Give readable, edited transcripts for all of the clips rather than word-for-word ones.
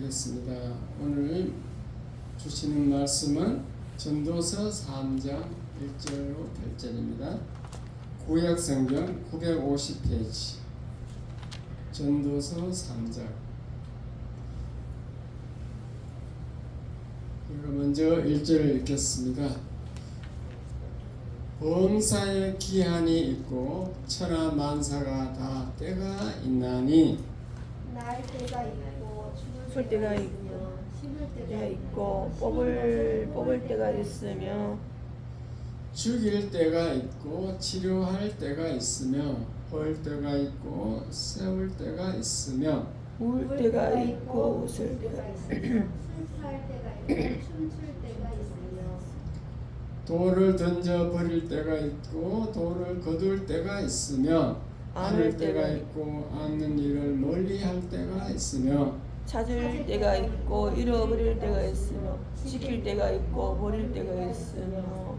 하겠습니다. 오늘 주시는 말씀은 전도서 3장 1절로 8절입니다. 구약성경 950페이지 전도서 3장. 먼저 1절을 읽겠습니다. 범사에 기한이 있고 천하 만사가 다 때가 있나니 날 때가 있고 줄 때가 있고 때가 있고 뽑을 때가 있으며 죽일 때가 있고 치료할 때가 있으며 벌 때가 있고 세울 때가 있으며 울 때가 있고 웃을 때가 있으며 슬퍼할 때가 있고 춤출 때가 있으며 돌을 던져 버릴 때가 있고 돌을 거둘 때가 있으며 안을 때가 있고 안는 일을 멀리할 때가 있으며 찾을 때가 있고 잃어버릴 때가 있으며 지킬 때가 있고 버릴 때가 있으며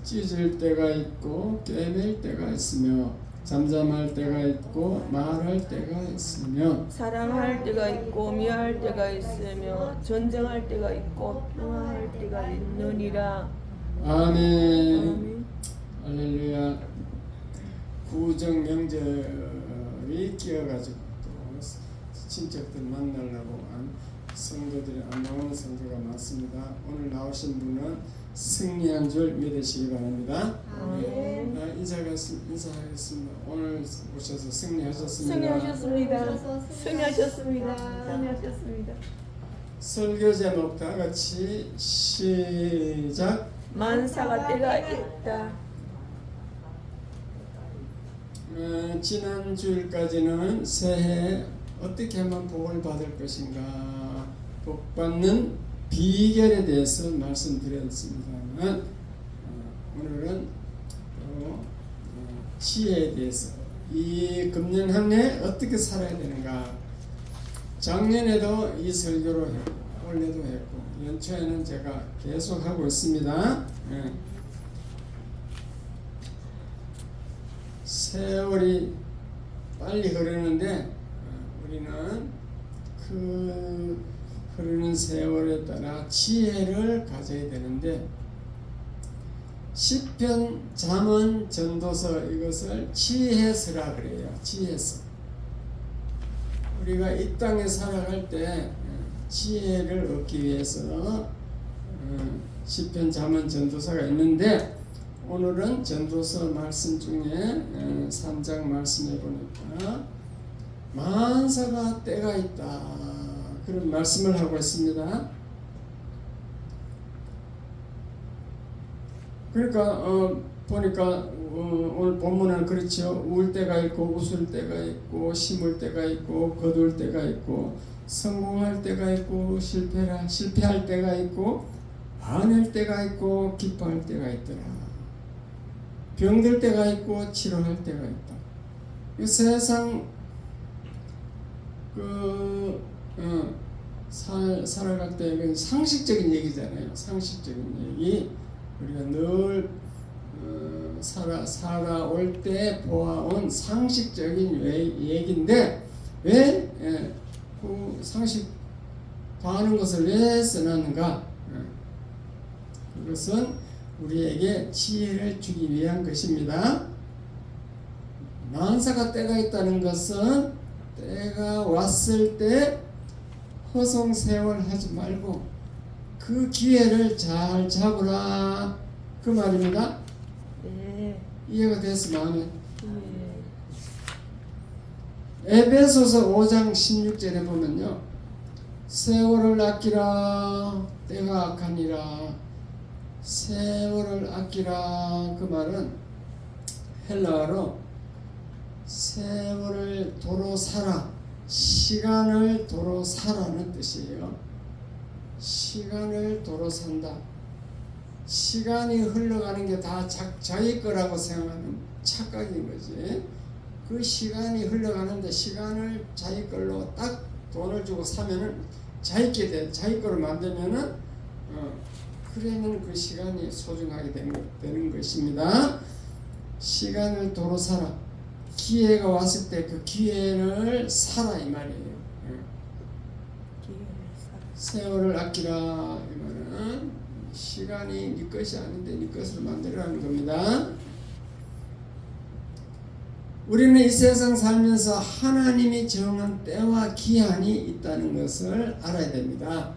찢을 때가 있고 꿰맬 때가 있으며 잠잠할 때가 있고 말할 때가 있으며 사랑할 때가 있고 미워할 때가 있으며 전쟁할 때가 있고 평화할 때가 있느니라. 아멘. 할렐루야. 구정 명절이 끼어가지고 또 친척들 만나려고 한 성도들이 안 나오는 성도가 많습니다. 오늘 나오신 분은 승리한 줄 믿으시기 바랍니다. 아멘. 인사하겠습니다. 오늘 오셔서 승리하셨습니다. 승리하셨습니다. 설교 제목 다 같이 시작. 만사가 때가 있다. 지난 주일까지는 새해 어떻게 하면 복을 받을 것인가, 복 받는 비결에 대해서 말씀드렸습니다만 오늘은 또 지혜에 대해서 이 금년 한 해 어떻게 살아야 되는가. 작년에도 이 설교를 했고 올해도 했고 연초에는 제가 계속 하고 있습니다. 세월이 빨리 흐르는데 우리는 그 흐르는 세월에 따라 지혜를 가져야 되는데 시편, 잠언, 전도서 이것을 지혜서라 그래요. 지혜서. 우리가 이 땅에 살아갈 때 지혜를 얻기 위해서 시편, 잠언, 전도서가 있는데 오늘은 전도서 말씀 중에 3장 말씀해 보니까 만사가 때가 있다 그런 말씀을 하고 있습니다. 그러니까 보니까 오늘 본문은 그렇죠. 울 때가 있고 웃을 때가 있고 심을 때가 있고 거둘 때가 있고 성공할 때가 있고 실패할 때가 있고 화낼 때가 있고 기뻐할 때가 있더라. 병들 때가 있고 치료할 때가 있다. 이 세상 살아갈 때 상식적인 얘기잖아요. 상식적인 얘기. 우리가 늘 살아올 때 보아온 상식적인 얘기인데 왜 그 상식 봐하는 것을 왜 써놨는가? 그것은 우리에게 지혜를 주기 위한 것입니다. 만사가 때가 있다는 것은 때가 왔을 때 허송세월하지 말고 그 기회를 잘 잡으라 그 말입니다. 네. 이해가 됐어 마음에? 네. 에베소서 5장 16절에 보면요, 세월을 아끼라 때가 악하니라. 세월을 아끼라 그 말은 헬라어로 세월을 도로 살아, 시간을 도로 살아는 뜻이에요. 시간을 도로 산다. 시간이 흘러가는 게 다 자기 거라고 생각하는 착각인 거지. 그 시간이 흘러가는데 시간을 자기 걸로 딱 돈을 주고 사면은 자기 거로 만들면은 그러면 그 시간이 소중하게 되는 것입니다. 시간을 도로 살아. 기회가 왔을 때 그 기회를 살아 이 말이에요. 기회를 세월을 아끼라. 이거는 시간이 네 것이 아닌데 네 것으로 만들어가는 겁니다. 우리는 이 세상 살면서 하나님이 정한 때와 기한이 있다는 것을 알아야 됩니다.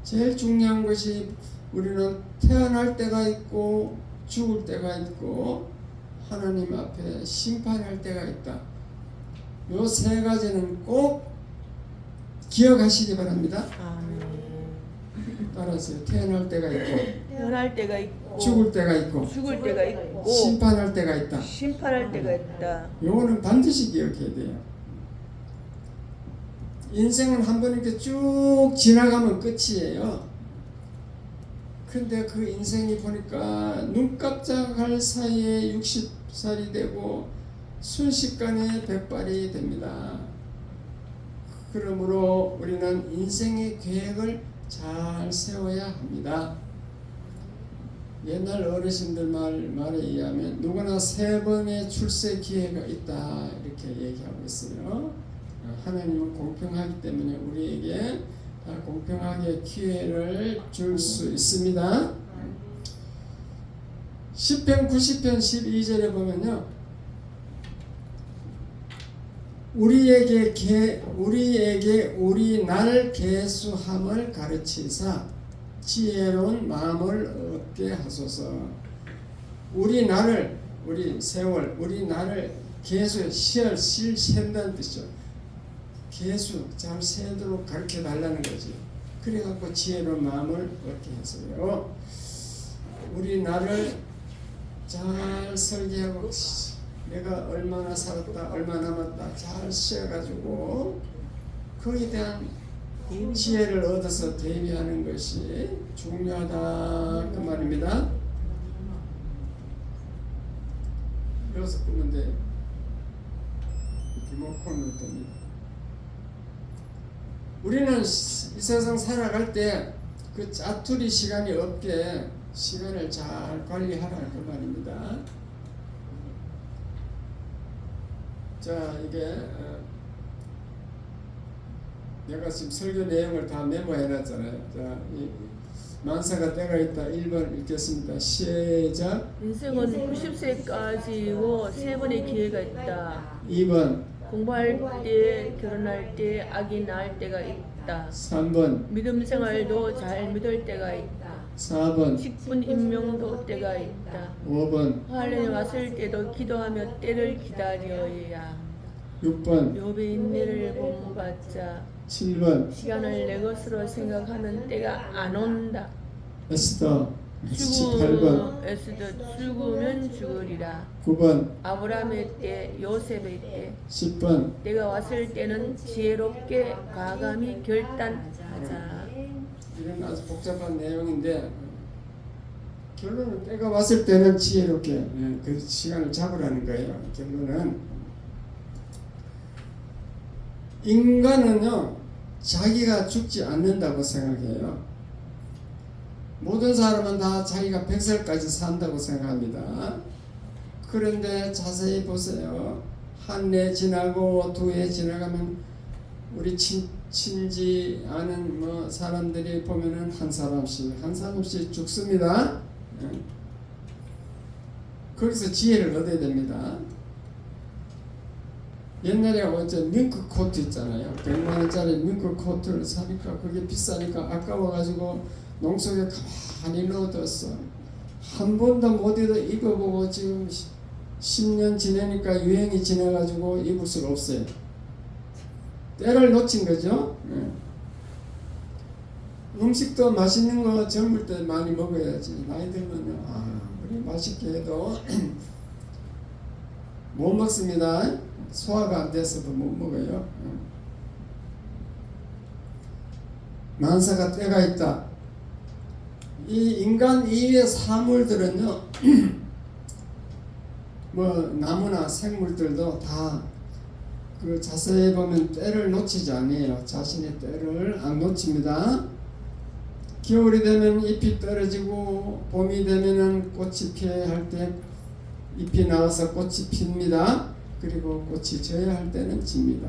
제일 중요한 것이 우리는 태어날 때가 있고 죽을 때가 있고 하나님 앞에 심판할 때가 있다. 요 세 가지는 꼭 기억하시기 바랍니다. 따라서 태어날 때가 있고 태어날 때가 있고 죽을 때가 있고 죽을 때가 있고 심판할 때가 있다. 심판할 때가 있다. 요거는 반드시 기억해야 돼요. 인생은 한 번 이렇게 쭉 지나가면 끝이에요. 근데 그 인생이 보니까 눈 깜짝할 사이에 60살이 되고 순식간에 100발이 됩니다. 그러므로 우리는 인생의 계획을 잘 세워야 합니다. 옛날 어르신들 말에 의하면 누구나 3번의 출세 기회가 있다 이렇게 얘기하고 있어요. 하나님은 공평하기 때문에 우리에게 공평하게 기회를 줄 수 있습니다. 시편 90편 12절에 보면요, 우리에게 우리 날 계수함을 가르치사 지혜로운 마음을 얻게 하소서. 우리 날을, 우리 세월, 우리 날을 계수, 센다는 뜻이죠. 계수 잘 세도록 가르쳐 달라는 거지. 그래갖고 지혜로운 마음을 얻게 해서요. 우리 날을 잘 설계하고 내가 얼마나 살았다, 얼마 남았다 잘 세어가지고 거기에 대한 지혜를 얻어서 대비하는 것이 중요하다 그 말입니다. 여기서 끄면 돼. 리모컨으로 됩니다. 우리는 이 세상 살아갈 때 그 짜투리 시간이 없게 시간을 잘 관리하라 그 말입니다. 자, 이게 내가 지금 설교 내용을 다 메모해놨잖아요. 자, 만사가 때가 있다. 1번 읽겠습니다. 시작. 인생은 90세까지고 3번의 기회가 있다. 2번. 공부할 때, 결혼할 때, 아기 낳을 때가 있다. 3번. 믿음 생활도 잘 믿을 때가 있다. 4번. 직분 임명도 때가 있다. 5번. 환란이 왔을 때도 기도하며 때를 기다려야. 6번. 욥의 인내를 본받자. 7번. 시간을 내 것으로 생각하면 때가 안 온다. 에스더 18번. 에스더 죽으면 죽으리라. 9번. 아브라함의 때, 요셉의 때, 10번. 때가 왔을 때는 지혜롭게 과감히 결단하자. 이런 아주 복잡한 내용인데 결론은 때가 왔을 때는 지혜롭게 그 시간을 잡으라는 거예요. 결론은 인간은요 자기가 죽지 않는다고 생각해요. 모든 사람은 다 자기가 100살까지 산다고 생각합니다. 그런데 자세히 보세요. 한 해 지나고 2해 지나가면 우리 친지 아는 사람들이 보면은 한 사람씩 죽습니다. 거기서 지혜를 얻어야 됩니다. 옛날에 어제 밍크 코트 있잖아요. 100만 원짜리 밍크 코트를 사니까 그게 비싸니까 아까워가지고 농속에 가만히 넣어뒀어. 한 번도 못 입어보고 지금 10년 지내니까 유행이 지나가지고 입을 수가 없어요. 때를 놓친 거죠. 음식도 맛있는 거 젊을 때 많이 먹어야지. 나이 들면요, 우리 맛있게 해도 못 먹습니다. 소화가 안 돼서도 못 먹어요. 만사가 때가 있다. 이 인간 이외의 사물들은요, 나무나 생물들도 다 그 자세히 보면 때를 놓치지 않아요. 자신의 때를 안 놓칩니다. 겨울이 되면 잎이 떨어지고 봄이 되면은 꽃이 피어야 할 때 잎이 나와서 꽃이 핍니다. 그리고 꽃이 져야 할 때는 집니다.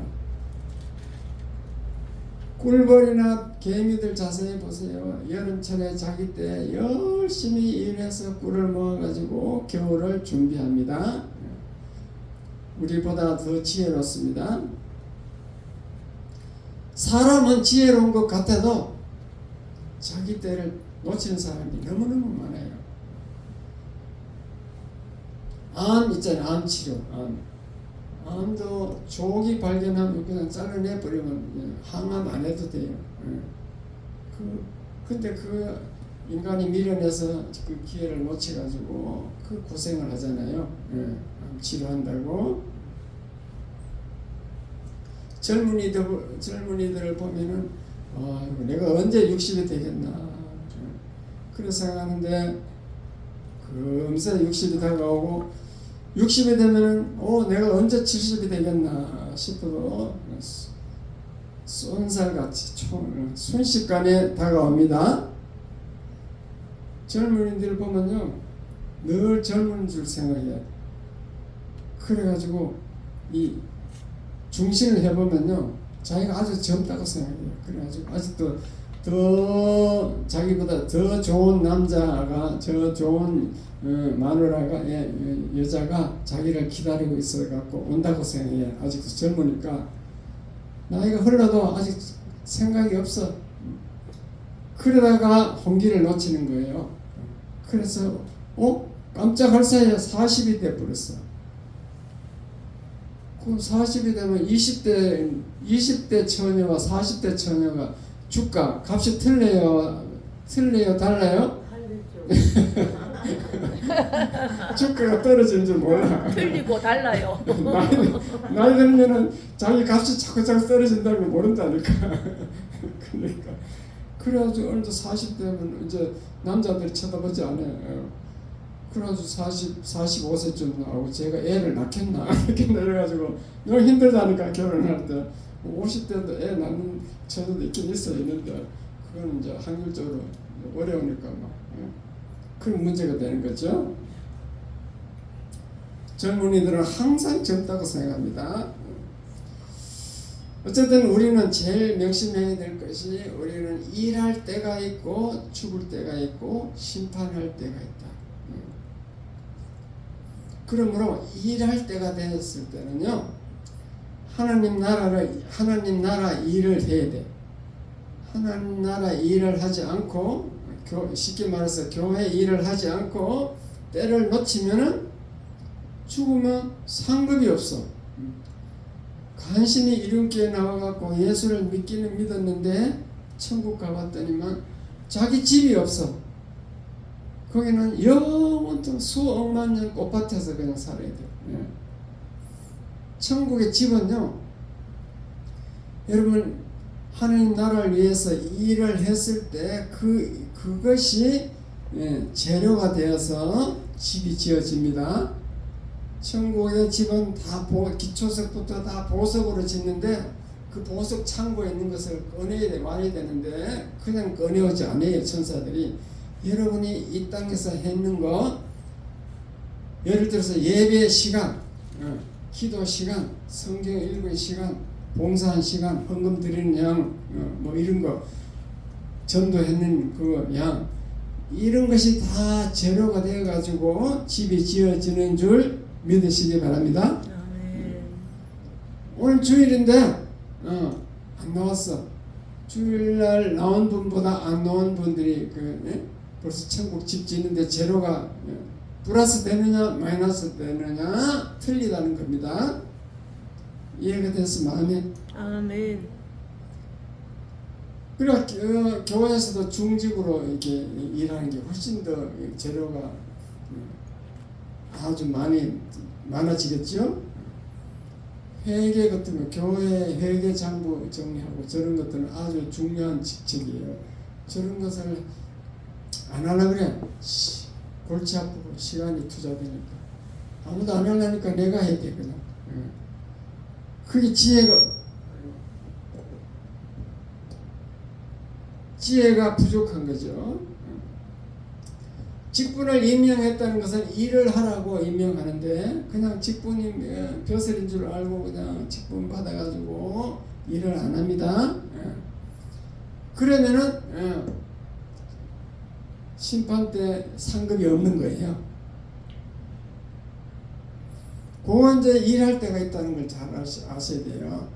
꿀벌이나 개미들 자세히 보세요. 여름철에 자기 때 열심히 일해서 꿀을 모아가지고 겨울을 준비합니다. 우리보다 더 지혜롭습니다. 사람은 지혜로운 것 같아도 자기 때를 놓치는 사람이 너무너무 많아요. 암 있잖아요. 암 치료. 암도 조기 발견하면 그냥 잘라내 버리면 항암 안 해도 돼요. 근데 그 인간이 밀어내서 그 기회를 놓쳐가지고 그 고생을 하잖아요. 암 치료한다고. 젊은이들을 보면은 내가 언제 60이 되겠나 그런 생각하는데 금세 60이 다가오고 60이 되면은 내가 언제 70이 되겠나 싶어도 쏜살같이 순식간에 다가옵니다. 젊은이들 보면요 늘 젊은 줄 생각해. 그래가지고 이 중신을 해보면요 자기가 아주 젊다고 생각해요. 그래가지고 아직도 더 자기보다 더 좋은 남자가 더 좋은 마누라가 여자가 자기를 기다리고 있어 갖고 온다고 생각해. 아직도 젊으니까 나이가 흘러도 아직 생각이 없어. 그러다가 홍기를 놓치는 거예요. 그래서 깜짝할 사이에 40이 돼 버렸어. 그럼 40이 되면 20대 처녀와 40대 처녀가 주가 값이 틀려요 달라요? 주가가 떨어지는 줄 몰라. 틀리고 달라요. 나이 들면은 자기 값이 자꾸 떨어진다는 걸 모른다니까. 그러니까 그래가지고 어느 정도 40대면 이제 남자들이 쳐다보지 않아요. 그래가지고 45세쯤 나오고 제가 애를 낳겠나 이렇게 내려가지고 너무 힘들다니까. 결혼할 때 50대도 애 낳는 처녀도 있긴 있는데 그건 이제 확률적으로 어려우니까 그런 문제가 되는 거죠. 젊은이들은 항상 젊다고 생각합니다. 어쨌든 우리는 제일 명심해야 될 것이 우리는 일할 때가 있고 죽을 때가 있고 심판할 때가 있다. 그러므로 일할 때가 되었을 때는요 하나님 나라 일을 해야 돼. 하나님 나라 일을 하지 않고 쉽게 말해서 교회 일을 하지 않고 때를 놓치면은 죽으면 상급이 없어. 간신히 이름교에 나와갖고 예수를 믿기는 믿었는데 천국 가봤더니만 자기 집이 없어. 거기는 영원토록 수억만 년 꽃밭에서 그냥 살아야 돼. 천국의 집은요, 여러분 하나님 나라를 위해서 일을 했을 때 그것이 재료가 되어서 집이 지어집니다. 천국의 집은 다 기초석부터 다 보석으로 짓는데 그 보석 창고에 있는 것을 꺼내야 되는데 그냥 꺼내오지 않아요. 천사들이. 여러분이 이 땅에서 했는 거 예를 들어서 예배 시간, 기도 시간, 성경 읽은 시간, 봉사한 시간, 헌금 드리는 양, 이런 거 전도했는 그 양, 이런 것이 다 재료가 되어 가지고 집이 지어지는 줄 믿으시기 바랍니다. 오늘 주일인데 안 나왔어. 주일날 나온 분보다 안 나온 분들이 벌써 천국 집 짓는데 재료가 플러스 되느냐 마이너스 되느냐 틀리다는 겁니다. 이해가 돼서 마음에. 아멘. 그리고 교회에서도 중직으로 이렇게 일하는 게 훨씬 더 재료가 아주 많아지겠죠. 회계 같은 거, 교회 회계 장부 정리하고 저런 것들은 아주 중요한 직책이에요. 저런 것을 안 하려고 그래. 골치 아프고 시간이 투자되니까. 아무도 안 하려니까 내가 해야 돼 그냥. 그게 지혜가 부족한 거죠. 직분을 임명했다는 것은 일을 하라고 임명하는데 그냥 직분이 벼슬인 줄 알고 그냥 직분 받아가지고 일을 안 합니다. 그러면은 심판 때 상급이 없는 거예요. 그건 이제 일할 때가 있다는 걸 잘 아셔야 돼요.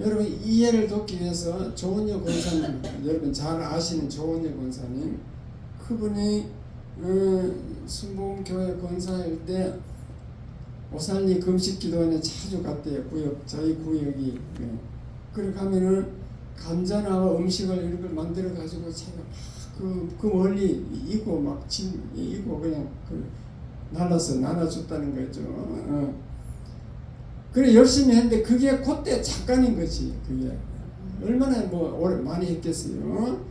여러분 이해를 돕기 위해서 조은여 권사님, 여러분 잘 아시는 조은여 권사님, 그분이 순복음교회 권사일 때 오산리 금식기도원에 자주 갔대요. 저희 구역이. 그래 가면은 감자나 음식을 이런 걸 만들어 가지고 제가 막 그 멀리 이고 막 이고 그냥 날라서 나눠줬다는 거죠. 그래 열심히 했는데 그게 그때 잠깐인 거지. 그게 얼마나 뭐 오래 많이 했겠어요.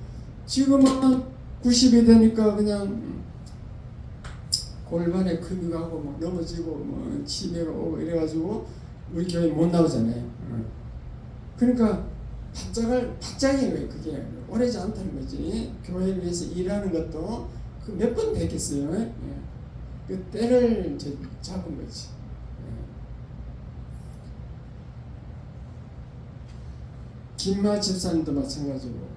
지금은 90이 되니까 그냥 골반에 금이 가고 막 넘어지고 뭐 치매가 오고 이래가지고 우리 교회 못 나오잖아요. 그러니까 바짝인 거예요. 그게 오래지 않다는 거지. 교회를 위해서 일하는 것도 그 몇 번 됐겠어요. 그 때를 이제 잡은 거지. 김마 집사님도 마찬가지고.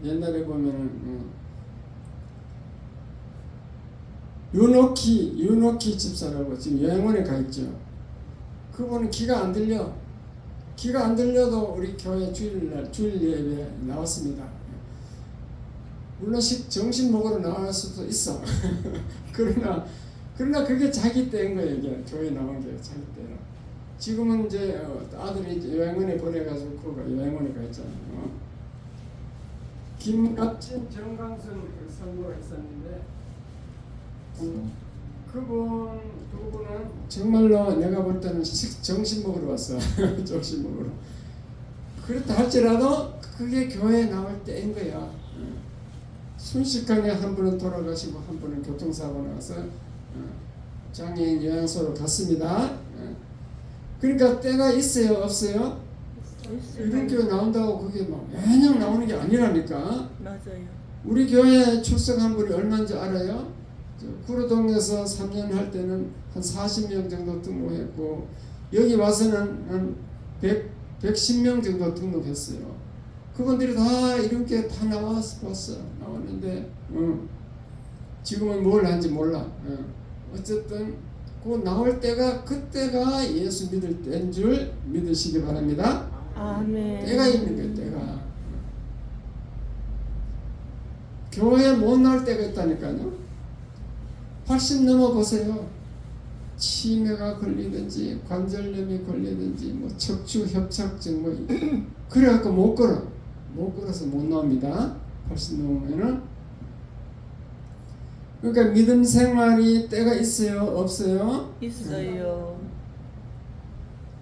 옛날에 보면은 윤옥희 집사라고 지금 여행원에 가 있죠. 그분은 귀가 안 들려도 우리 교회 주일 예배에 나왔습니다. 물론 정신 먹으러 나올 수도 있어. 그러나 그게 자기 때인 거예요. 이게 교회 나온 게 자기 때라. 지금은 이제 아들이 여행원에 보내가지고 그가 여행원에 가 있잖아요. 김갑진 정강선 선거가 있었는데 그분 두 분은 정말로 내가 볼 때는 정신 먹으러 왔어. 정신 먹으러. 그렇다 할지라도 그게 교회에 나올 때인 거야. 순식간에 한 분은 돌아가시고 한 분은 교통사고 나서 장애인 요양소로 갔습니다. 그러니까 때가 있어요, 없어요? 이런 교회 나온다고 그게 막 매년 나오는 게 아니라니까. 맞아요. 우리 교회 출석한 분이 얼마인지 알아요? 구로동에서 3년 할 때는 한 40명 정도 등록했고 여기 와서는 한 110명 정도 등록했어요. 그분들이 다 이렇게 다 나왔는데 지금은 뭘 하는지 몰라. 어쨌든 그 나올 때가 그때가 예수 믿을 때인 줄 믿으시기 바랍니다. 아멘. 때가 있는 거예요. 때가. 교회에 못 나올 때가 있다니까요. 80 넘어 보세요. 치매가 걸리든지 관절염이 걸리든지 뭐 척추 협착증 뭐 그래갖고 못 걸어서 못 나옵니다. 80 넘으면은. 그러니까 믿음 생활이 때가 있어요, 없어요? 있어요.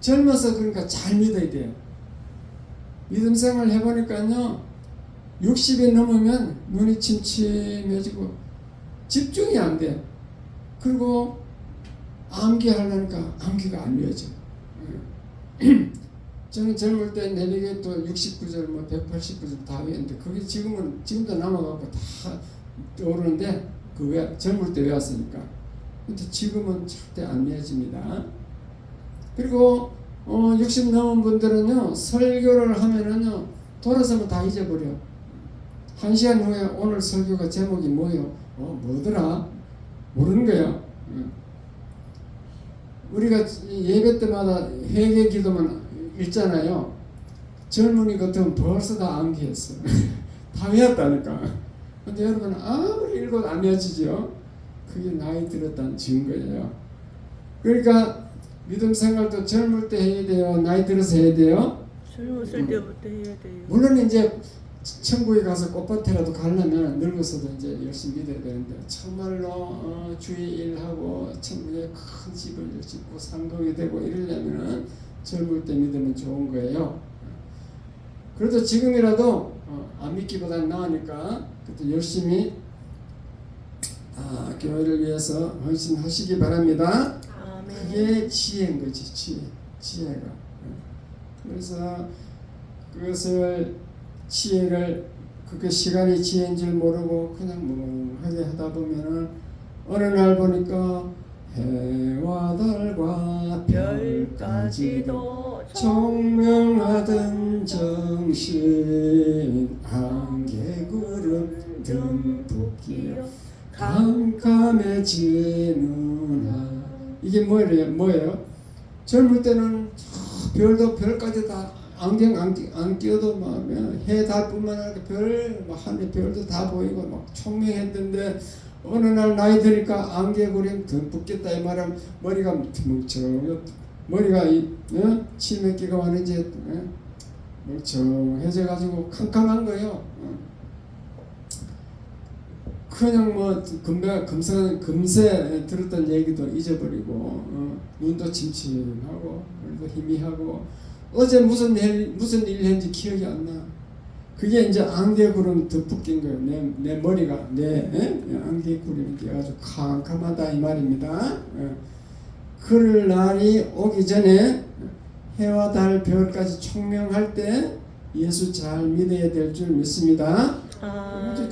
젊어서 그러니까 잘 믿어야 돼요. 믿음 생활 해보니까요, 60이 넘으면 눈이 침침해지고 집중이 안 돼요. 그리고 암기하려니까 암기가 안 이어져. 저는 젊을 때 내리게 또 69절, 뭐 189절 다 외웠는데 그게 지금도 남아가고 다 떠오르는데 젊을 때 외웠으니까. 근데 지금은 절대 안 외워집니다. 그리고 60 넘은 분들은요, 설교를 하면은요, 돌아서면 다 잊어버려. 1시간 후에 오늘 설교가 제목이 뭐예요? 뭐더라? 모르는 거야. 우리가 예배 때마다 회개 기도만 읽잖아요. 젊은이 같으면 벌써 다 암기했어. 다 외웠다니까. 근데 여러분 아무리 읽어도 안 외워지죠. 그게 나이 들었다는 증거예요. 그러니까 믿음 생활도 젊을 때 해야 돼요? 나이 들어서 해야 돼요? 젊었을 때부터 해야 돼요. 물론 이제 천국에 가서 꽃밭이라도 가려면 늙어서도 이제 열심히 믿어야 되는데 정말로 주의 일하고 천국에 큰 집을 짓고 상급이 되고 이러려면 젊을 때 믿으면 좋은 거예요. 그래도 지금이라도 안 믿기보다는 나으니까 그때 열심히 교회를 위해서 헌신하시기 바랍니다. 아멘. 그게 지혜인 거지. 지혜가. 그래서 그것을 지혜를 그게 시간이 지혜인 줄 모르고 그냥 멍하게 하다 보면은 어느 날 보니까 해와 달과 별까지도 별까지도 총명하던 정신 안개구름 듬뿍 깜깜해지는 이게 뭐예요? 젊을 때는 별도 별까지 다 안경 안 끼어도 막 해 달뿐만 아니라 하늘 별도 다 보이고 막 총명했는데 어느 날 나이 드니까 안개구름 듬뿍 꼈다 이 말은 머리가 머리가 치매기가 왔는지 멀쩡해져 가지고 캄캄한 거예요. 그냥 뭐 금세 들었던 얘기도 잊어버리고 눈도 침침하고 머리도 희미하고 어제 무슨 일 했는지 기억이 안 나. 그게 이제 안개구름 듬뿍 낀 거예요. 내 머리가 안개구름이 껴가지고 캄캄하다 이 말입니다. 그럴 날이 오기 전에 해와 달 별까지 총명할 때 예수 잘 믿어야 될 줄 믿습니다.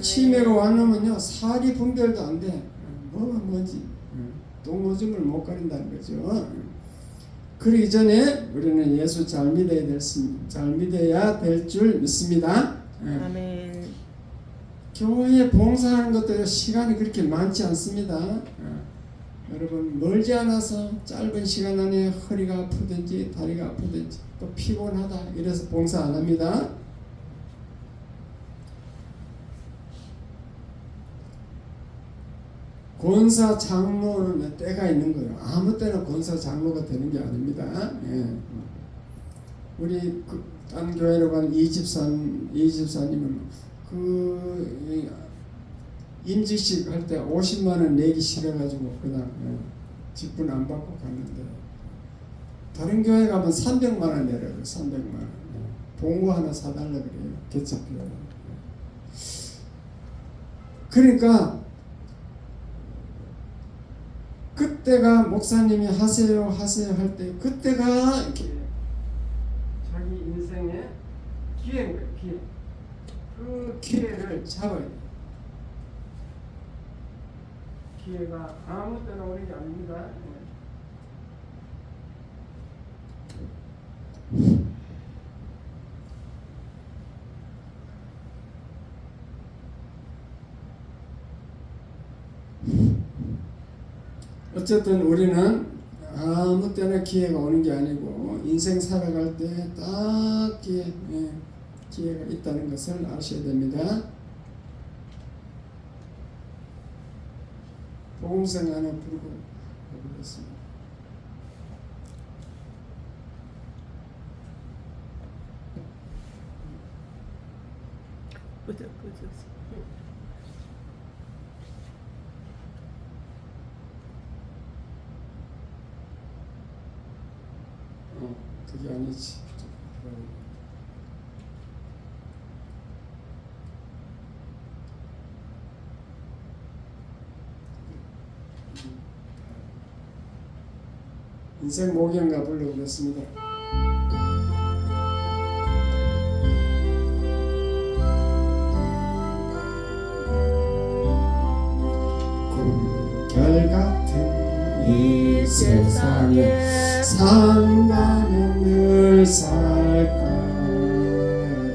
치매가 왔냐면요 살이 분별도 안 돼. 뭐가 뭔지 똥오줌을 못 가린다는 거죠. 그러기 전에 우리는 예수 잘 믿어야 될 줄 믿습니다. 아멘. 교회에 봉사하는 것도 시간이 그렇게 많지 않습니다. 여러분 멀지 않아서 짧은 시간 안에 허리가 아프든지 다리가 아프든지 또 피곤하다 이래서 봉사 안 합니다. 권사 장로는 때가 있는 거예요. 아무 때나 권사 장로가 되는 게 아닙니다. 우리 딴 교회로 간 이집사님은 임직식 할 때 50만 원 내기 싫어가지고 그냥 직분 안 받고 갔는데 다른 교회 가면 300만 원 내려요. 300만 원. 봉고 하나 사달라 그래요. 개척비용. 그러니까 그때가 목사님이 하세요 할 때 그때가 이렇게 자기 인생의 기회인 거예요. 기회. 그 기회를 잡아야 돼요. 기회가 아무 때나 오는 게 아닙니다. 어쨌든 우리는 아무 때나 기회가 오는 게 아니고 인생 살아갈 때 딱 기회가 있다는 것을 아셔야 됩니다. 복음성 하나 부르고 해보겠습니다. 그게 아니지. 인생 모경가 불러보겠습니다. 꿈결 같은 이 세상에 산다면 늘 살까.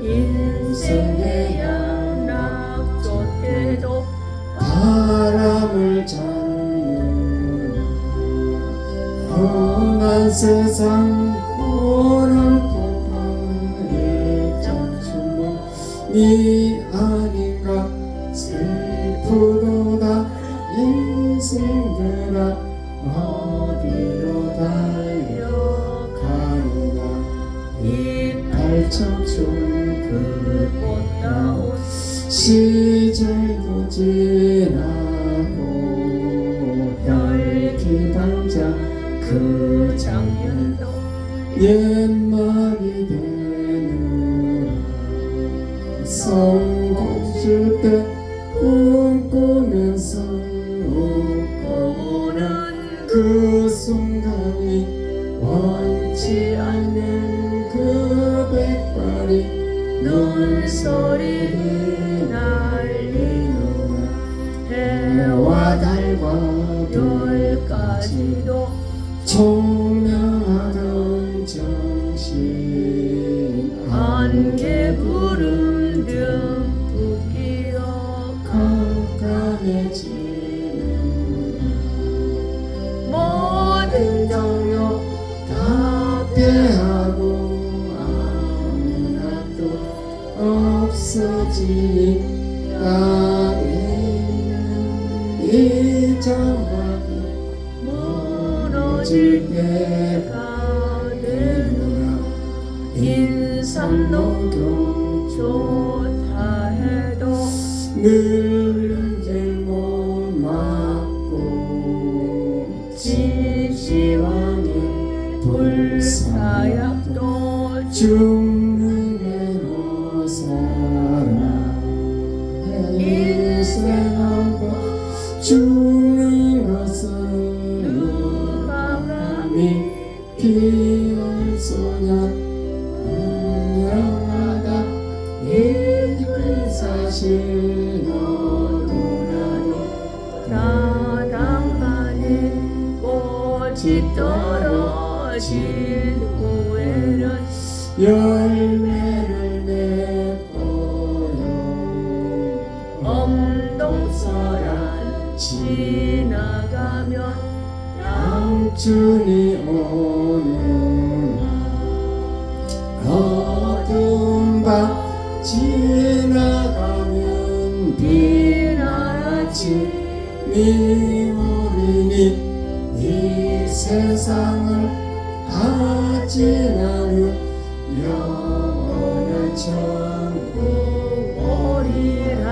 인생의 양락조 때도 바람을 잡는 험한 세상 오는 폭발의 장춘모 네 아닌가 슬프도다 인생들아 어디로 달려가는가 이팔 청춘 그 꽃다운 시절도 지나고 혈기방자 그 장면도 옛말이 되느라 성공줄 때 꿈꾸면서 웃고는 그 순간이 원치 않는 그 백발이 눈소리 날리노라 해와 달과 별 때까지도 총명하던 정신 안개 구름 등 붓기어 깜깜해지는 모든 정욕 다 피하고 아무 낙도 없어지니 땅에 있는 이 장막이 무너질 때가 되노라. 인삼도 좋다 해도 늙은 못 막고 진시황의 불사약도 죽는 대로 살아. 인생하고 죽는 것은 누가 감히 피할 소냐 분명하다. 이그 사실 너도나도 다당하는 꽃이 떨어진 후에는 열매를 맺고요. 엄동설한 지나가면 양춘이 오는 어두운 밤 지나가면 빛나지 미우리니 이 세상을 다 지나는 영원한 천국. 오리라.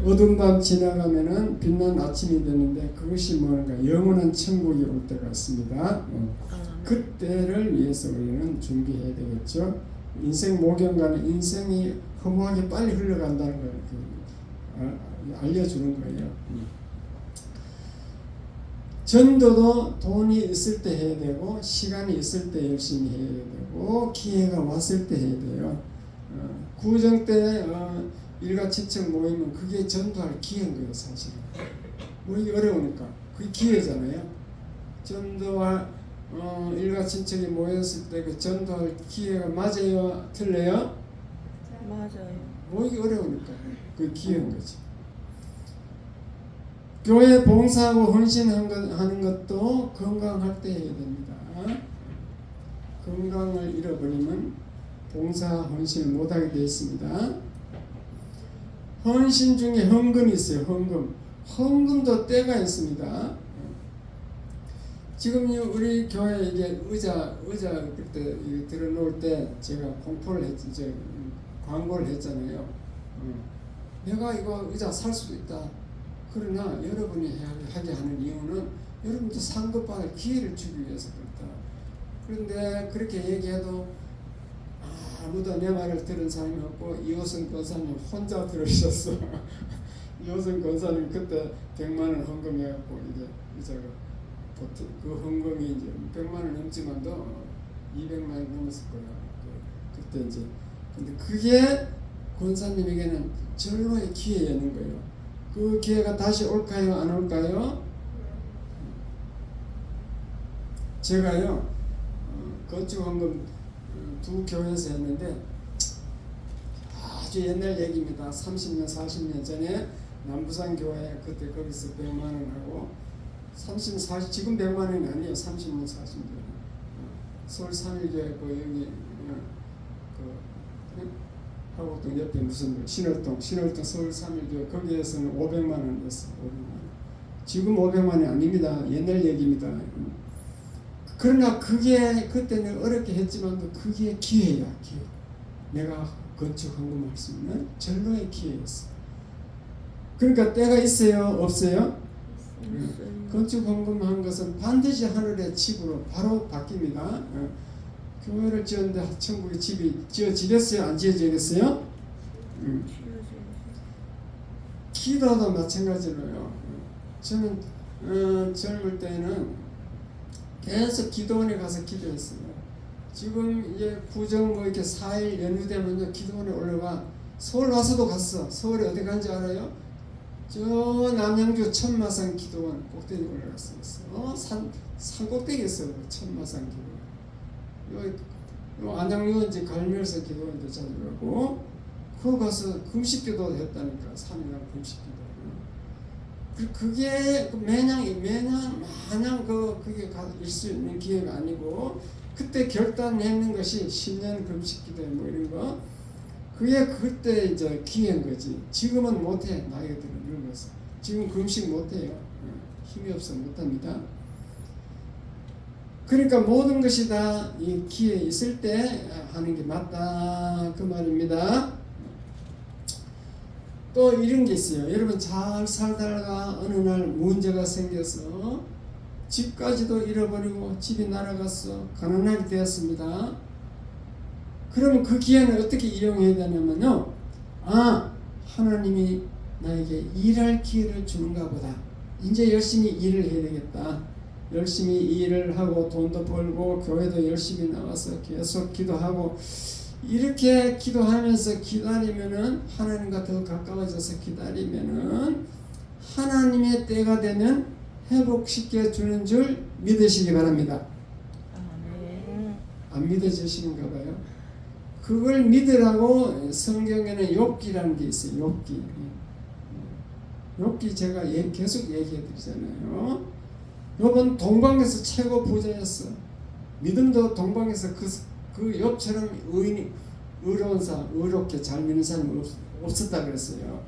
어두운 밤 지나가면은 빛난 아침이 되는데 그것이 뭔가 영원한 천국이 올 때가 있습니다. 그때를 위해서 우리는 준비해야 되겠죠. 인생 모경과는 인생이 허무하게 빨리 흘러간다는 걸 알려주는 거예요. 전도도 돈이 있을 때 해야 되고 시간이 있을 때 열심히 해야 되고 기회가 왔을 때 해야 돼요. 구정 때 일가친척 모이면 그게 전도할 기회인 거예요. 사실은 모이기 어려우니까 그게 기회잖아요. 전도할 일가친척이 모였을 때 그 전도할 기회가 맞아요? 틀려요? 맞아요. 모이기 어려우니까 그 기회인 거지. 교회 봉사하고 헌신하는 것도 건강할 때 해야 됩니다. 건강을 잃어버리면 봉사 헌신을 못하게 되어 있습니다. 헌신 중에 헌금이 있어요. 헌금도 때가 있습니다. 지금 우리 교회 이게 의자 그때 들어놓을 때 제가 공포를 했죠. 광고를 했잖아요. 내가 이거 의자 살 수도 있다. 그러나 여러분이 하게 하는 이유는 여러분도 상급받을 기회를 주기 위해서 그렇다. 그런데 그렇게 얘기해도 아무도 내 말을 들은 사람이 없고 이호선 권사님 혼자 들으셨어. 이호선 권사님 그때 100만 원 헌금해갖고 이제 의자가 그 헌금이 이제 100만 원 넘지만도 200만 원 넘었을 거야. 그때 이제 근데 그게 권사님에게는 절로의 기회였는 거예요. 그 기회가 다시 올까요? 안 올까요? 제가요 건축헌금 두 교회에서 했는데 아주 옛날 얘기입니다. 30년 40년 전에 남부산 교회 그때 거기서 100만 원 하고 30, 40 지금 100만 원이 아니에요. 30년 40년 서울 3일교회 그 여기 하곡동 옆에 무슨 신월동 서울 3일교회 거기에서는 500만 원 냈어. 500만 원. 지금 500만 원이 아닙니다. 옛날 얘기입니다. 그러나 그게 그때는 어렵게 했지만 그게 기회야. 기회. 내가 건축 헌금할 수 있는 절로의 기회였어. 그러니까 때가 있어요? 없어요? 건축 헌금한 것은 반드시 하늘의 집으로 바로 바뀝니다. 교회를 지었는데 천국의 집이 지어지겠어요? 안 지어지겠어요? 기도도 마찬가지로요. 저는 젊을 때는 계속 기도원에 가서 기도했어요. 지금 이제 구정 뭐 이렇게 4일 연휴 되면요 기도원에 올라가. 서울 와서도 갔어. 서울에 어디 간지 알아요? 저 남양주 천마산 기도원 꼭대기 올라갔어요. 산 꼭대기였어요. 천마산 기도원. 요 안양유원지 갈멜서 기도원도 자주 가고 그거 가서 금식기도 했다니까. 3일간 금식기도. 그게 마냥 그게 일 수 있는 기회가 아니고 그때 결단했는 것이 10년 금식기도 뭐 이런 거. 그게 그때 이제 기회인 거지. 지금은 못해. 나이가 늙어서. 지금 금식 못해요. 힘이 없어 못합니다. 그러니까 모든 것이 다 이 기회 있을 때 하는 게 맞다 그 말입니다. 또 이런 게 있어요. 여러분 잘 살다가 어느 날 문제가 생겨서 집까지도 잃어버리고 집이 날아갔어. 가난하게 되었습니다. 그러면 그 기회는 어떻게 이용해야 되냐면요. 하나님이 나에게 일할 기회를 주는가 보다. 이제 열심히 일을 해야 되겠다. 열심히 일을 하고 돈도 벌고 교회도 열심히 나와서 계속 기도하고 이렇게 기도하면서 기다리면은 하나님과 더 가까워져서 기다리면은 하나님의 때가 되면 회복시켜 주는 줄 믿으시기 바랍니다. 안 믿어지시는가 봐요. 그걸 믿으라고 성경에는 욥기라는 게 있어요. 욥기 제가 계속 얘기해 드리잖아요. 욥은 동방에서 최고 부자였어. 믿음도 동방에서 그 욥처럼 의로운 사람, 의롭게 잘 믿는 사람이 없었다 그랬어요.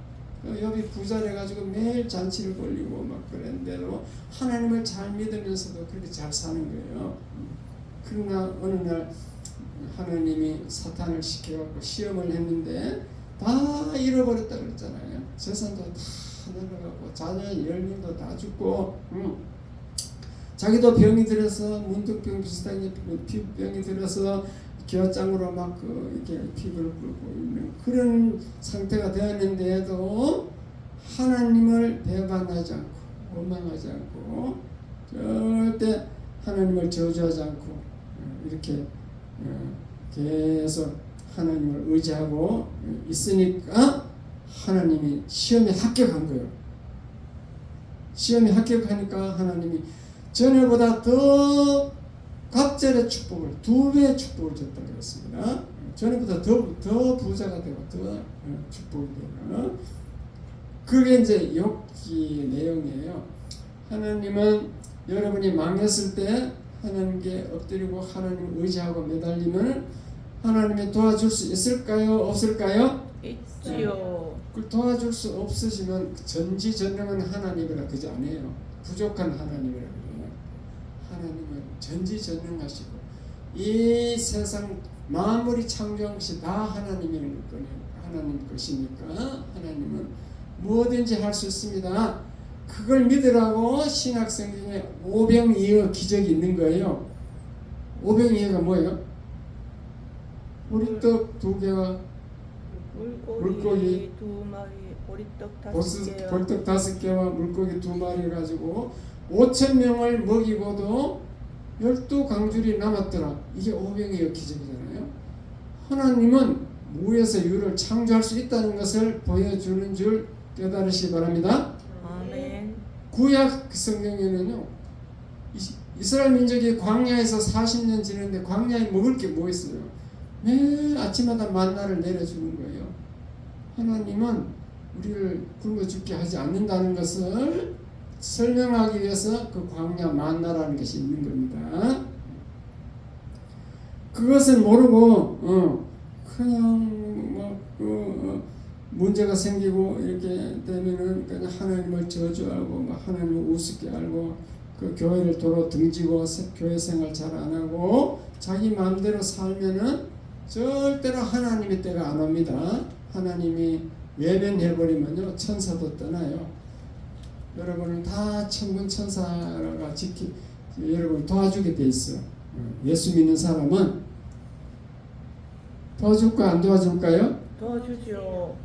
욥이 부자래 가지고 매일 잔치를 벌리고 막 그랬는데도 하나님을 잘 믿으면서도 그렇게 잘 사는 거예요. 그러나 어느 날 하나님이 사탄을 시켜갖고 시험을 했는데 다 잃어버렸다 그랬잖아요. 재산도 다 날아가고 자녀 10명도 다 죽고 자기도 병이 들어서 문득병 비슷하게 피부병이 들어서 기와장으로 막 이렇게 피부를 끓고 있는 그런 상태가 되었는데도 하나님을 배반하지 않고 원망하지 않고 절대 하나님을 저주하지 않고 이렇게 계속 하나님을 의지하고 있으니까 하나님이 시험에 합격한 거예요. 시험에 합격하니까 하나님이 전에보다 더 갑절의 축복을 2배의 축복을 줬다 그랬습니다. 전에보다 더 부자가 되고 더 축복이 되고 그게 이제 욥기 내용이에요. 하나님은 여러분이 망했을 때 하나님께 엎드리고 하나님을 의지하고 매달리면 하나님이 도와줄 수 있을까요? 없을까요? 있지요. 그 도와줄 수 없으시면 전지전능한 하나님이라 그지 않아요. 부족한 하나님이라 그래요. 하나님은 전지전능하시고 이 세상 만물이 창조한 것이 다 하나님의 것이니까 하나님은 뭐든지 할 수 있습니다. 그걸 믿으라고 신약성경에 오병이어 기적이 있는 거예요. 오병이어가 뭐예요? 보리떡 2개와 물고기 2마리, 보리떡 5개요. 보리떡 5개와 물고기 2마리 가지고 5,000명을 먹이고도 12강줄이 남았더라. 이게 오병이어 기적이잖아요. 하나님은 무에서 유를 창조할 수 있다는 것을 보여주는 줄 깨달으시기 바랍니다. 아멘. 구약 성경에는요, 이스라엘 민족이 광야에서 40년 지냈는데 광야에 먹을 게 뭐 있어요? 매일 아침마다 만나를 내려주는 거예요. 하나님은 우리를 굶어 죽게 하지 않는다는 것을 설명하기 위해서 그 광야 만나라는 것이 있는 겁니다. 그것을 모르고 그냥 문제가 생기고 이렇게 되면은 그냥 하나님을 저주하고 하나님을 우습게 알고 그 교회를 도로 등지고 교회 생활 잘 안 하고 자기 마음대로 살면은 절대로 하나님의 때가 안 옵니다. 하나님이 외면해버리면요 천사도 떠나요. 여러분은 다 천군 천사가 여러분 도와주게 돼 있어. 예수 믿는 사람은 도와줄까 안 도와줄까요? 도와주죠.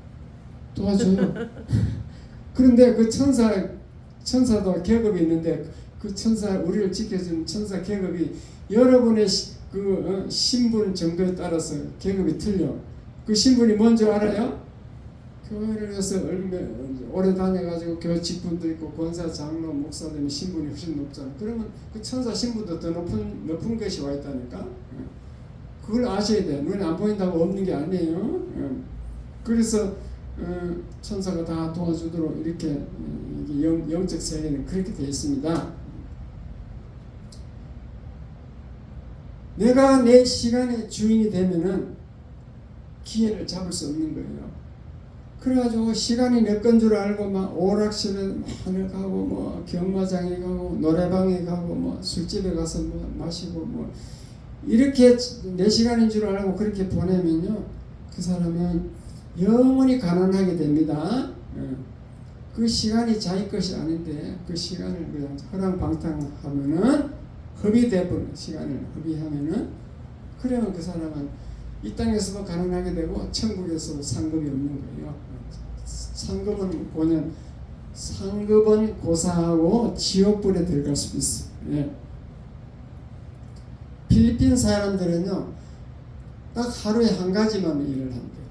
도와줘요. 그런데 그 천사도 계급이 있는데 그 천사 우리를 지켜주는 천사 계급이 여러분의 신분 정도에 따라서 계급이 틀려. 그 신분이 뭔지 알아요? 교회를 위해서 얼마 오래 다녀가지고 교회 직분도 있고 권사, 장로, 목사 되면 신분이 훨씬 높잖아. 그러면 그 천사 신분도 더 높은 것이 와 있다니까. 그걸 아셔야 돼. 눈에 안 보인다고 없는 게 아니에요. 그래서 천사가 다 도와주도록 이렇게 영적 세계는 그렇게 되어 있습니다. 내가 내 시간의 주인이 되면은 기회를 잡을 수 없는 거예요. 그래가지고 시간이 내 건 줄 알고 막 오락실에 하늘 가고 뭐 경마장에 가고 노래방에 가고 뭐 술집에 가서 뭐 마시고 뭐 이렇게 내 시간인 줄 알고 그렇게 보내면요, 그 사람은 영원히 가난하게 됩니다. 그 시간이 자기 것이 아닌데 그 시간을 그냥 허랑방탕하면은 허비되버린 시간을 허비하면은, 그러면 그 사람은 이 땅에서도 가난하게 되고 천국에서도 상급이 없는 거예요. 상급은 고사하고 지옥불에 들어갈 수도 있어요. 예. 필리핀 사람들은요, 딱 하루에 한 가지만 일을 한대요.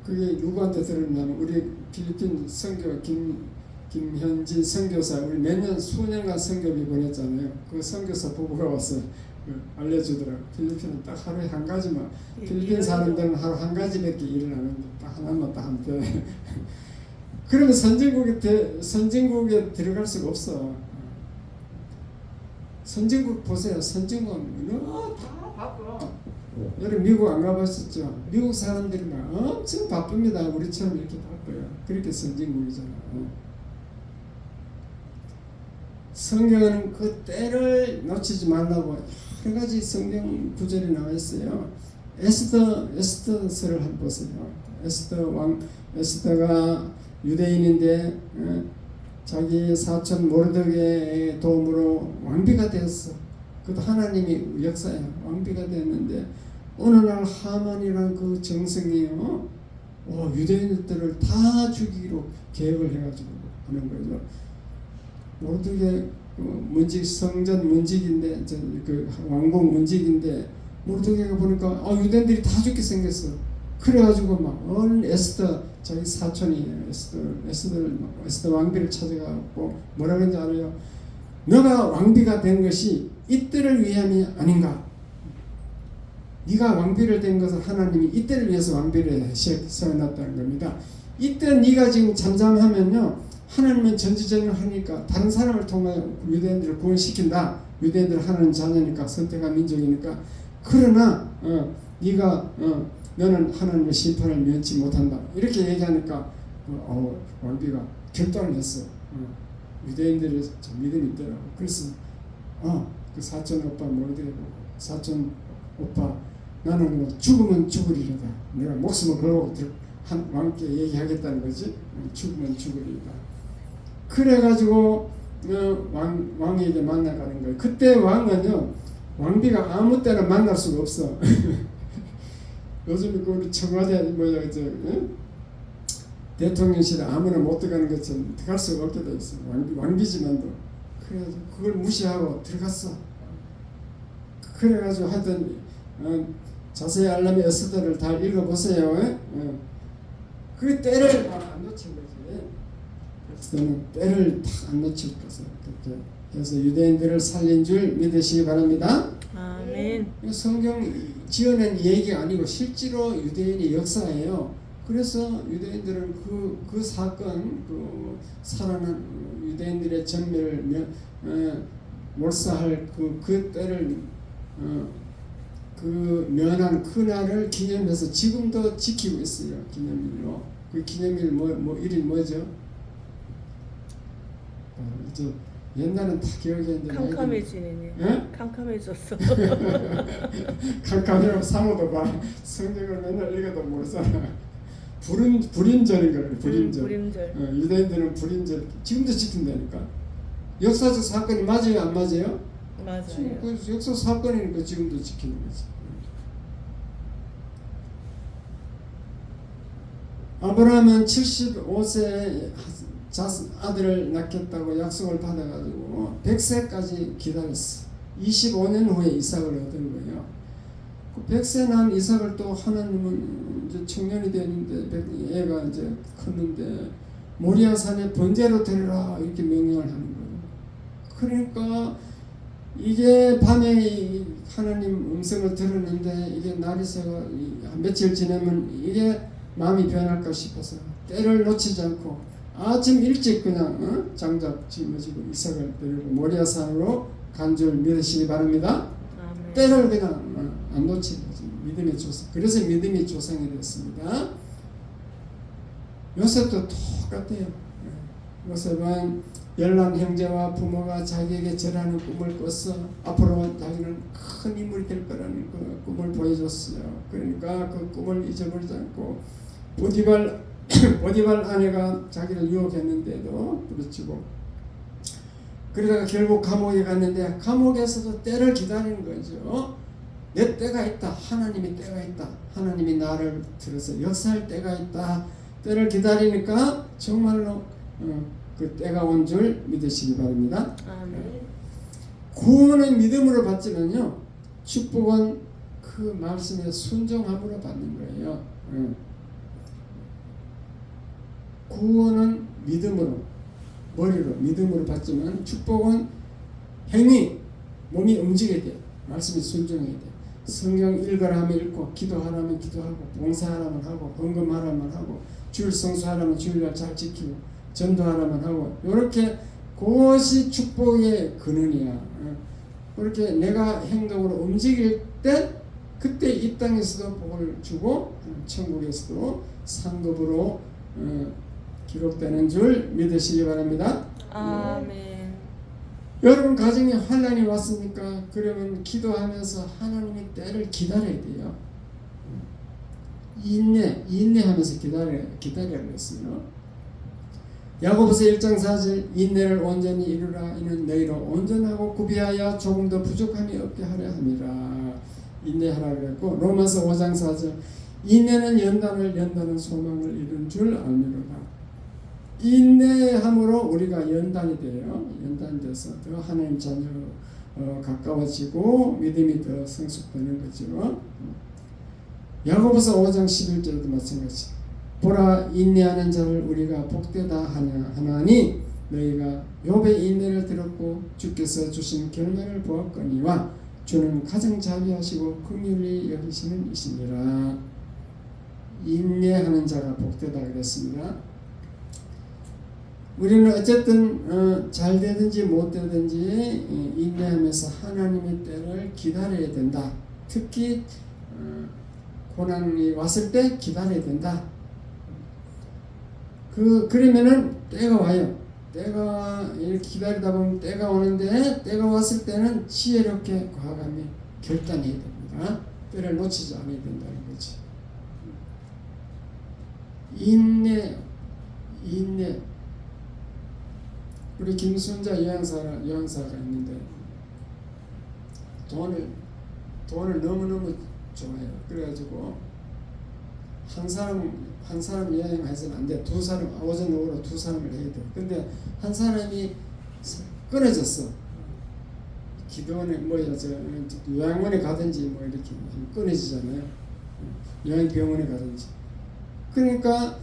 그게 누구한테 들었냐면 우리 필리핀 선교 김현진 선교사, 우리 매년 수년간 선교비 보냈잖아요. 그 선교사 부부가 와서 알려주더라고. 필리핀은 딱 하루에 한 가지만, 필리핀 사람들은 하루 한 가지밖에 일을 안 하는데 딱 하나만 딱 하면 돼. 그러면 선진국에 들어갈 수가 없어. 선진국 보세요. 선진국은 다 바빠. 여러분 미국 안 가봤었죠? 미국 사람들이 막 엄청 바쁩니다. 우리처럼 이렇게 바빠요. 그렇게 선진국이잖아요. 성경은 그 때를 놓치지 말라고 여러 가지 성경 구절이 나와 있어요. 에스더서를 한번 보세요. 에스더가 유대인인데 자기 사촌 모르드게의 도움으로 왕비가 되었어. 그것도 하나님이 역사예요. 왕비가 되었는데 어느 날 하만이란 그 정승이요, 유대인들을 다 죽이기로 계획을 해가지고 하는 거죠. 모르드게 성전 문직인데, 그 왕궁 문직인데, 모르드게가 보니까 유대인들이 다 죽게 생겼어. 그래가지고 막 에스더, 자기 사촌이 에스더 왕비를 찾아가고 뭐라 그런지 알아요? 너가 왕비가 된 것이 이때를 위함이 아닌가? 네가 왕비를 된 것은 하나님이 이때를 위해서 왕비를 세워놨다는 겁니다. 이때 네가 지금 잠잠하면요, 하나님은 전지전능을 하니까 다른 사람을 통해 유대인들을 구원시킨다. 유대인들 하나님 자녀니까, 선택한 민족이니까. 그러나 너는 하나님의 심판을 면치 못한다. 이렇게 얘기하니까 왕비가 결단을 했어. 유대인들이 좀 믿음이 있더라고. 그래서 그 사촌 오빠 모르게 사촌 오빠, 나는 뭐 죽으면 죽으리로다. 내가 목숨을 걸고 왕께 얘기하겠다는 거지. 죽으면 죽으리로다. 그래가지고 왕에게 만나가는 거예요. 그때 왕은요, 왕비가 아무 때나 만날 수가 없어. 요즘 그 우리 청와대 대통령실에 아무나 못 들어가는 것처럼 들어갈 수가 없게 돼 있어. 왕비지만도. 그래가지고 그걸 무시하고 들어갔어. 그래가지고 하여튼 자세히 알려면 에스더를 다 읽어보세요. 그 때를 안 놓친 거지. 에스더는 때를 다 안 놓칠 것을 그렇게 해서 유대인들을 살린 줄 믿으시기 바랍니다. 아멘. 성경 지어낸 얘기가 아니고 실제로 유대인의 역사예요. 그래서 유대인들은 그 사건, 살아난 유대인들의 전멸을 몰사할 그 때를 그 면한 그날을 기념해서 지금도 지키고 있어요. 기념일로. 그 기념일 일이 뭐죠? 옛날은 다 기억했는데 캄캄해지네. 예? 캄캄해졌어. 캄캄이라고 사모도 봐. 성경을 맨날 읽어도 모르잖아. 불임절인 거예요. 불임절. 불임절. 유대인들은 불임절 지금도 지킨다니까. 역사적 사건이 맞아요, 안 맞아요? 맞아요. 그 역사 사건이니까 지금도 지키는 거지. 아브라함은 75세에 아들을 낳겠다고 약속을 받아가지고 100세까지 기다렸어. 25년 후에 이삭을 얻은 거예요. 100세 난 이삭을 또 하나님은 이제 청년이 되는데 애가 이제 컸는데 모리아 산에 번제로 드리라 이렇게 명령을 하는 거예요. 그러니까 이게 밤에 하나님 음성을 들었는데 이게 날이 새가 며칠 지나면 이게 마음이 변할까 싶어서 때를 놓치지 않고 아침 일찍 그냥 장작 짊어지고 이삭을 데리고 모리아 산으로 간 줄 믿으시기 바랍니다. 아멘. 때를 그냥 안 놓친 거지. 믿음의 조상. 그래서 믿음의 조상이 됐습니다. 요셉도 똑같아요. 요셉은 열난 형제와 부모가 자기에게 절하는 꿈을 꿨어. 앞으로 자기는 큰 인물이 될 거라는 그 꿈을 보여줬어요. 그러니까 그 꿈을 잊어버리지 않고 보디발 아내가 자기를 유혹했는데도 부딪히고 그러다가 결국 감옥에 갔는데 감옥에서도 때를 기다리는 거죠. 내 때가 있다. 하나님이 때가 있다. 하나님이 나를 들어서 역사할 때가 있다. 때를 기다리니까 정말로 그 때가 온 줄 믿으시기 바랍니다. 아멘. 구원은 믿음으로 받지만요. 축복은 그 말씀에 순종함으로 받는 거예요. 구원은 믿음으로 머리로 믿음으로 받지만 축복은 행위 몸이 움직여야 돼. 말씀에 순종해야 돼. 성경 읽으라 하면 읽고 기도하라면 기도하고 봉사하라면 하고 헌금하라면 하고 주일 성수하라면 주일날 잘 지키고 전도하라면 하고 이렇게 그것이 축복의 근원이야. 그렇게 내가 행동으로 움직일 때 그때 이 땅에서도 복을 주고 천국에서도 상급으로 기록되는 줄 믿으시기 바랍니다. 아멘. 여러분 가정에 환난이 왔습니까? 그러면 기도하면서 하나님의 때를 기다려야 돼요. 인내하면서 기다려야 했어요. 야고보서 1장 4절 인내를 온전히 이루라 이는 너희로 온전하고 구비하여 조금 더 부족함이 없게 하려 함이라. 인내하라 그랬고 로마서 5장 4절 인내는 연단은 소망을 이룬 줄 알미로다. 인내함으로 우리가 연단이 돼요. 연단돼서 더 하나님 자녀 가까워지고 믿음이 더 성숙되는 거죠. 야고보서 5장 11절도 마찬가지. 보라 인내하는 자를 우리가 복되다 하나니 너희가 욥의 인내를 들었고 주께서 주신 결말을 보았거니와 주는 가장 자비하시고 긍휼히 여기시는 이시니라. 인내하는 자가 복되다 그랬습니다. 우리는 어쨌든 잘 되든지 못 되든지 인내하면서 하나님의 때를 기다려야 된다. 특히 고난이 왔을 때 기다려야 된다. 그러면은 때가 와요. 때가 이렇게 기다리다 보면 때가 오는데 때가 왔을 때는 지혜롭게 과감히 결단해야 됩니다. 때를 놓치지 않아야 된다는 거지. 인내. 우리 김순자 여행사가 있는데 돈을 너무너무 좋아해요. 그래가지고 한 사람 여행해서는 안 돼. 두 사람 오전 오후로 두 사람을 해야 돼. 근데 한 사람이 끊어졌어. 기도원에 요양원에 가든지 뭐 이렇게 끊어지잖아요. 요양병원에 가든지. 그러니까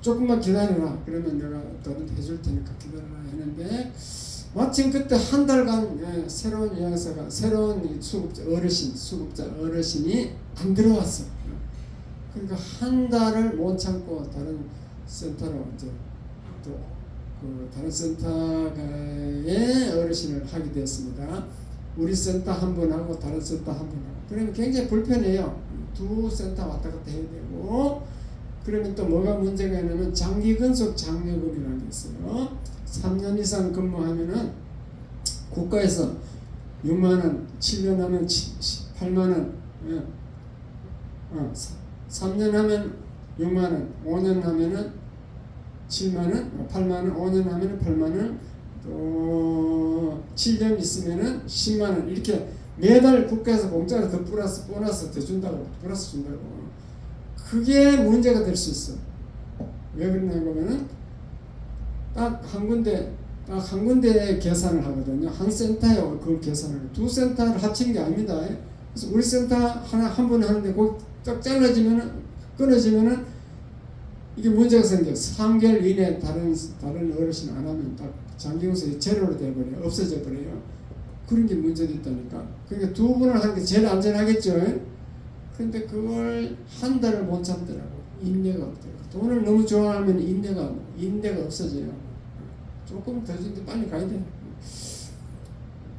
조금만 기다려라. 그러면 내가 너는 해줄 테니까 기다려라 했는데 마침 그때 한 달간 새로운 여행사가 새로운 수급자 어르신이 안 들어왔어. 그러니까 한 달을 못 참고 다른 센터로 이제 또 다른 센터의 어르신을 하게 됐습니다. 우리 센터 한 번 하고 다른 센터 한 번 하고. 그러면 굉장히 불편해요. 두 센터 왔다 갔다 해야 되고. 그러면 또 뭐가 문제가 있냐면 장기 근속 장려금이라는 게 있어요. 3년 이상 근무하면은 국가에서 6만원, 7년 하면 8만원, 3년 하면 6만원, 5년 하면은 7만원, 8만원, 5년 하면은 8만원, 또 7년 있으면은 10만원, 이렇게 매달 국가에서 공짜로 더 보너스 더 준다고, 보너스 준다고. 그게 문제가 될 수 있어. 왜 그러냐면은 딱 한 군데 계산을 하거든요. 한 센터에 그 계산을 두 센터를 합친 게 아닙니다. 그래서 우리 센터 하나 한 번 하는데 꼭 딱 잘라지면은 끊어지면은 이게 문제가 생겨. 3개월 이내 다른 어르신 안 하면 딱 장기용석이 제로로 돼버려요. 없어져 버려요. 그런 게 문제도 있다니까. 그러니까 2번을 하는 게 제일 안전하겠죠. 근데 그걸 한 달을 못 참더라고. 인내가 없더라고. 돈을 너무 좋아하면 인내가 없어져요. 조금 더 준데 빨리 가야 돼.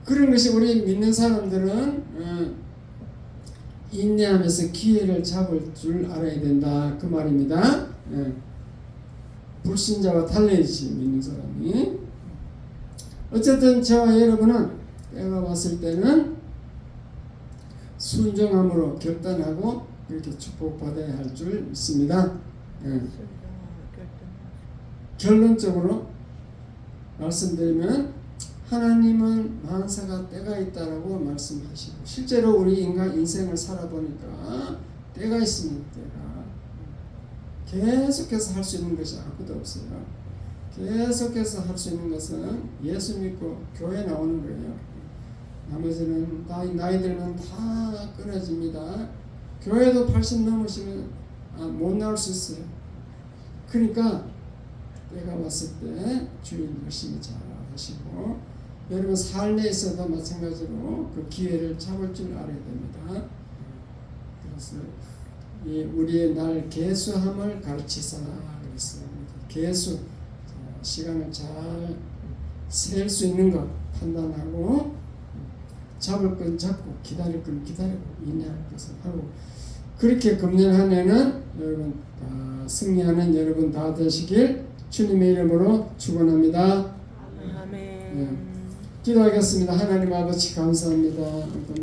그런 것이 우리 믿는 사람들은 인내하면서 기회를 잡을 줄 알아야 된다. 그 말입니다. 불신자와 달라야지 믿는 사람이. 어쨌든 저와 여러분은 때가 왔을 때는 순종함으로 결단하고 이렇게 축복받아야 할 줄 믿습니다. 결론적으로 말씀드리면 하나님은 만사가 때가 있다라고 말씀하시고 실제로 우리 인생을 살아보니까 때가 있습니다. 때가 계속해서 할 수 있는 것이 아무것도 없어요. 계속해서 할 수 있는 것은 예수 믿고 교회 나오는 거예요. 나머지는 나이 들면 다 끊어집니다. 교회도 80 넘으시면 못 나올 수 있어요. 그러니까 때가 왔을 때 주인 열심히 잘 하시고 여러분 삶에서도 마찬가지로 그 기회를 잡을 줄 알아야 됩니다. 그래서 우리의 날 계수함을 가르치사 그랬습니다. 계수 시간을 잘 셀 수 있는 것 판단하고 잡을 건 잡고 기다릴 건 기다리고 인내할 것을 하고 그렇게 금년 한 해는 여러분 승리하는 여러분 다 되시길 주님의 이름으로 축원합니다. 아멘. 네. 기도하겠습니다. 하나님 아버지 감사합니다.